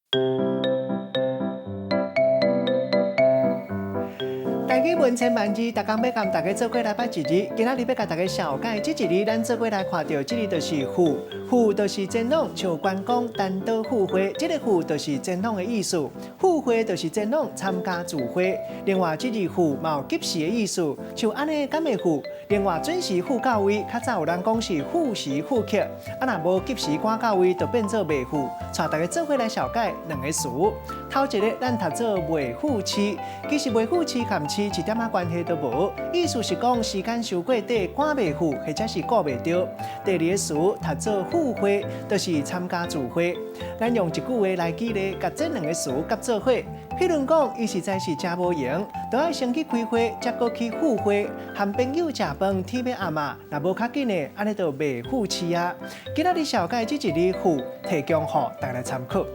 台语文千万字，大家要跟大家做过来拜一日。今仔日要甲大家小解这一日，咱做过来看到这里就是富，富就是前往像观光单刀赴会，这个富就是前往的意思，赴会就是前往参加聚会。另外，这字富嘛有及时的意思，像安尼敢会富。另外，准时赴到位，较早有人讲是赴时赴客，若无及时赶到位，就变做未赴。带大家做伙来小解两个词。头一个，咱读做未赴期，其实未赴期含期一点仔关系都无，意思是讲时间收过底，赶未赴，或者是顾未着。第二个词读做赴会，就是参加聚会。咱用一句话来举例，甲这两个词夹做伙。譬如讲，伊实在是真无闲，都要先去开会，再过去赴会，和朋友食饭，天要暗啊，若无较紧的，安尼就未赴期啊。今仔日小解这一日赴，提供予大家参考。